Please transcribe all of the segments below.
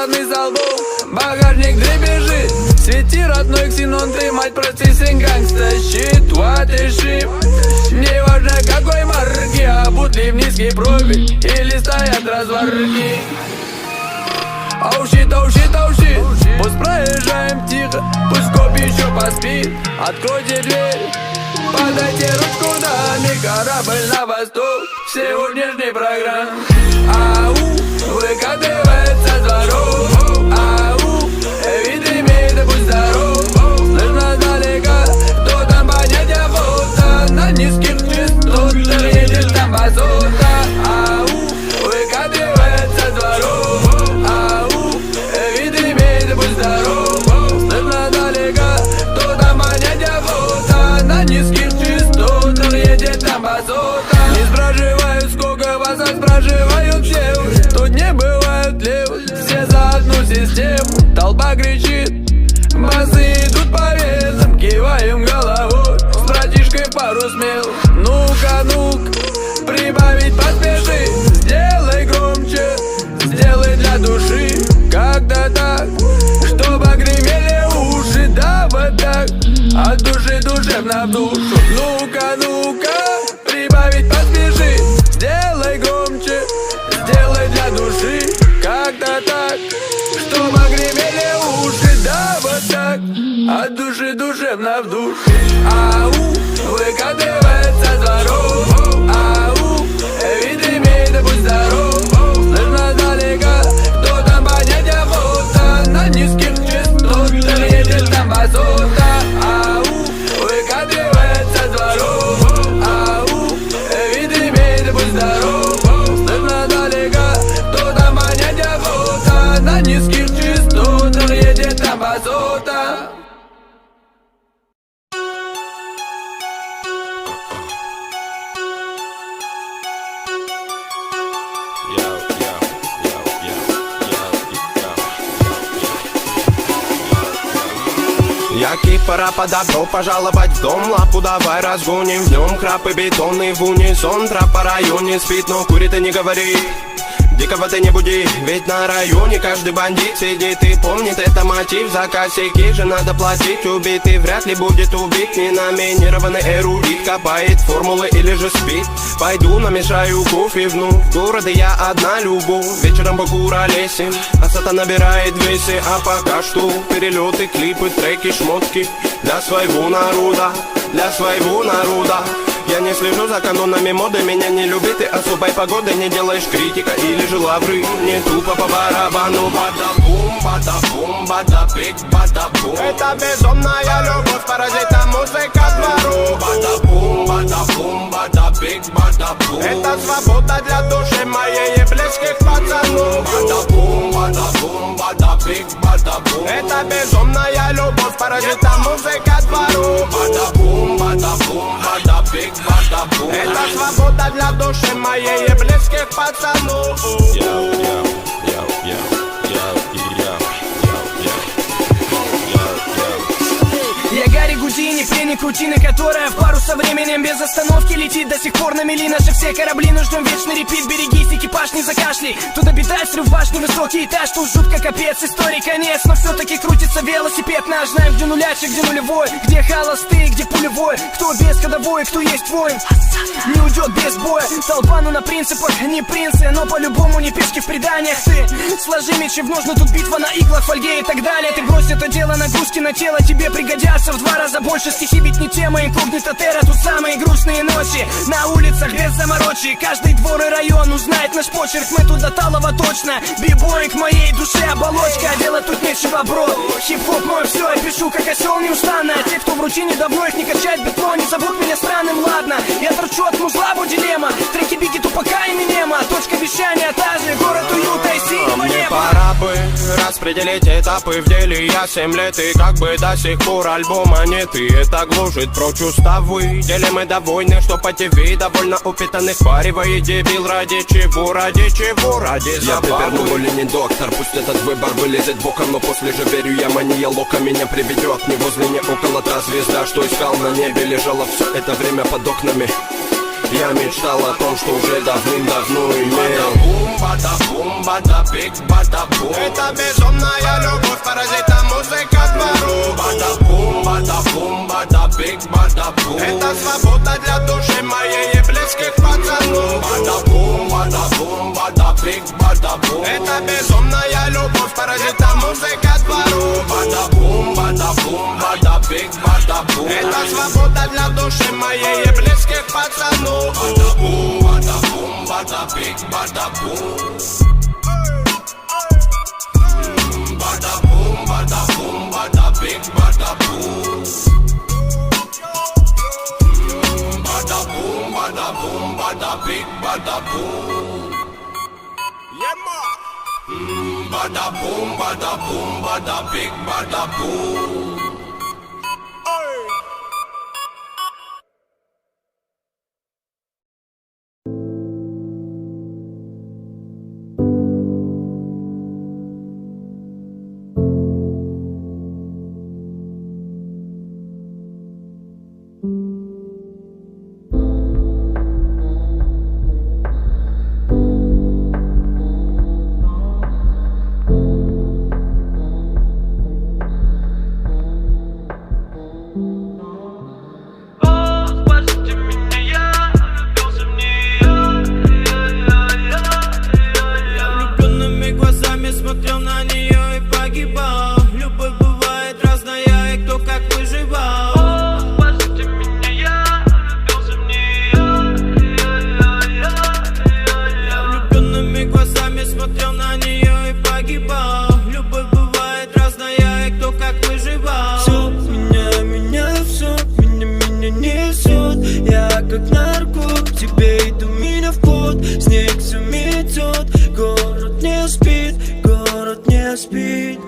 черный залбов, багажник дребезжит. Свети, родной ксенон, ты, мать, прости, сын гангста. Щит, what is shit. Не важно какой марки, обут ли в низкий профиль или стоят развороты. Оу щит, оу щит, оу щит. Пусть проезжаем тихо, пусть коп еще поспит. Откройте дверь, подайте ручку, даме, корабль на восток сегодняшней программы. Ау, выкатывается дворов. Ау, вид имеет, будь здоров. Слышно далеко, кто там понятия фото. На низких частотах едет там базота. Ау, выкатывается дворов. Ау, вид имеет, будь здоров. Слышно далеко, кто там понятия фото. На низких частотах едет там базота. Не спрашивают, сколько вас, а спрашивают все. Тут не бывают левых, все за одну систему. Толпа кричит, басы идут по весам. Киваем головой, с братишкой пару смел. Ну-ка, ну-ка, прибавить поспеши. Сделай громче, сделай для души. Как-то так, чтоб огремели уши. Да вот так, от души душевно в душу. Ну-ка, ну-ка, прибавить поспеши. Сделай громче, сделай для души. Как-то так, чтоб огремели уши. Да вот так, от души душевно в душу. Ау, выкатывается дворов. Ау, вид имеет, будь здоров. Слышно далеко, кто там понятия фото. На низких частотах едет там базота. Ау, выкатывается дворов. Ау, вид имеет, будь здоров. Слышно далеко, кто там понятия фото. На низких частотах едет там базота. Яки пора подобро пожаловать в дом. Лапу давай разгоним, в нем крапы бетонный в унисон. Трап по районе спит, но курит и не говорит. Дикого ты не буди, ведь на районе каждый бандит сидит и помнит это мотив. За косяки же надо платить, убитый вряд ли будет убит. Ненаминированный эрудит копает формулы или же спит. Пойду намешаю кофе вновь, в городе я одна любовь. Вечером покуролесим, а сата набирает весы. А пока что перелеты, клипы, треки, шмотки для своего народа, для своего народа. Я не слежу за канонами моды, меня не любит и особой погоды. Не делаешь критика или же лавры, не тупо по барабану. Бада-бум, бада-бум, бада-бик, бада-бум. Это безумная любовь, паразита музыка двору. Бада-бум, бада-бум, бада-бик, бада-бум. Это свобода для души моей и близких пацанов. Бада-бум, бада-бум, бада-бик, бада-бум. Это безумная любовь, паразита музыка двору. Бада-бум, бада-бум, бада-бик. Это свобода для души моей и близких пацанов. Я Гарри Гудини, пленник рутины, которая в пару со временем без остановки летит. До сих пор на мели наши все корабли, но ждем вечный репит. Берегись, экипаж, не закашляй. Туда беда, срыв башни, высокий этаж. Тут жутко капец, истории конец. Но все-таки крутится велосипед наш. Знаем, где нулячек, где нулевой. Где холостый, где пулевой. Кто без ходовой, кто есть воин. Не уйдет без боя. Толпа, ну на принципах, не принцы. Но по-любому не пешки в преданиях. Ты сложи мечи в ножны, тут битва на иглах, фольге и так далее. Ты брось это дело, нагрузки на тело тебе пригодятся в 2 раза больше. Стихи ведь не тема, инкогнито терра. Тут самые грустные ночи на улицах без заморочи. Каждый двор и район узнает наш почерк. Мы тут до талого точно. Бибоинг моей душе оболочка. Делать тут нечего, бро. Хип-хоп мой все, я пишу как осел неустанно. Те, кто в рутине давно их не качает бетло, не зовут меня странным, ладно. Я торчу от музла, дилемма. Треки Бигги, Тупака и Минема. Точка вещания та же, город уюта и синего мне неба. пора бы распределить этапы в деле. Я 7 лет и как бы до сих пор альбома нет. И это глушит прочь уставы. Делим мы до войны, что по ТВ довольно упитанных паривает дебил. Ради чего, ради чего, ради забавы. Я теперь более не доктор, пусть этот выбор вылезет боком. Но после же верю я, мания лока меня приведет. Не возле, не около та звезда, что искал на небе. Лежала все это время под окнами. Я мечтал о том, что уже давным-давно имел. Бада-бум, бада-биг, бада-бум. Это безумная любовь, паразита музыка двору. Бада-бум, бада-биг, бада-бум. Это свобода для души моей и близких пацанов. Бада-бум, бада-биг, бада-бум. Это безумная любовь, паразита музыка двору. Бада-бум, бада-биг, бада-бум. Это свобода для души моей и близких пацанов. Бада-бум, bada-big, bada-boom. Bada-boom, bada-boom, bada-big, bada-boom. Bada-boom, bada-boom, bada-big, bada-boom. Yeah, ma. Bada-boom, bada-boom, bada-big, bada-boom.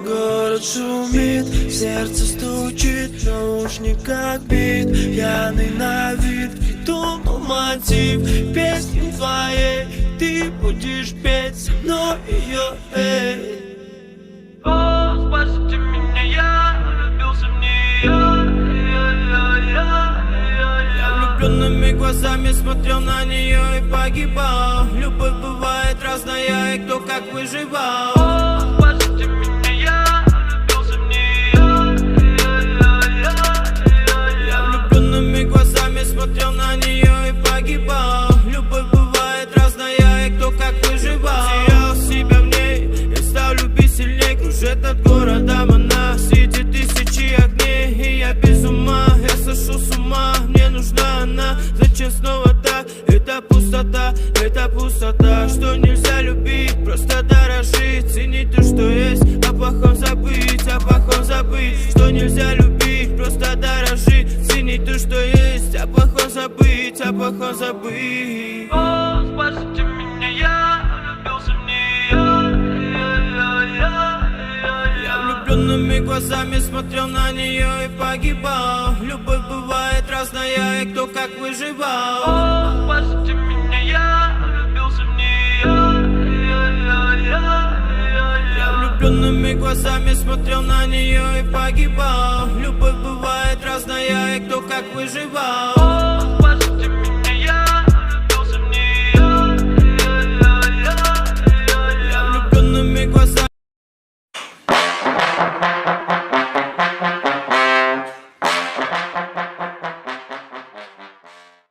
Город шумит, сердце стучит, в наушниках бит. Пьяный на вид, придумал мотив песни твоей. Ты будешь петь со мной ее, эй. О, спасите меня, я влюбился в нее. Я влюбленными глазами смотрел на нее и погибал. Любовь бывает разная, и кто как выживал. Смотрел на нее и погибал. Любовь бывает разная, и кто как выживал. Терял себя в ней, я стал любить сильней. Кружит от города она, среди тысячи огней. И я без ума, я сошел с ума. Мне нужна она, зачем снова так? Это пустота, что нельзя любить. Просто дорожить, ценить то, что есть. О плохом забыть, что нельзя любить. Просто дорожить, ценить то, что есть. О плохом забыть. О, спасите меня, я влюбился в нее. Я влюбленными глазами смотрел на нее и погибал. Любовь бывает разная, и кто как выживал. О, спасите меня, я влюбился в нее. Я влюбленными глазами смотрел на нее и погибал. Любовь бывает разная, и кто как выживал.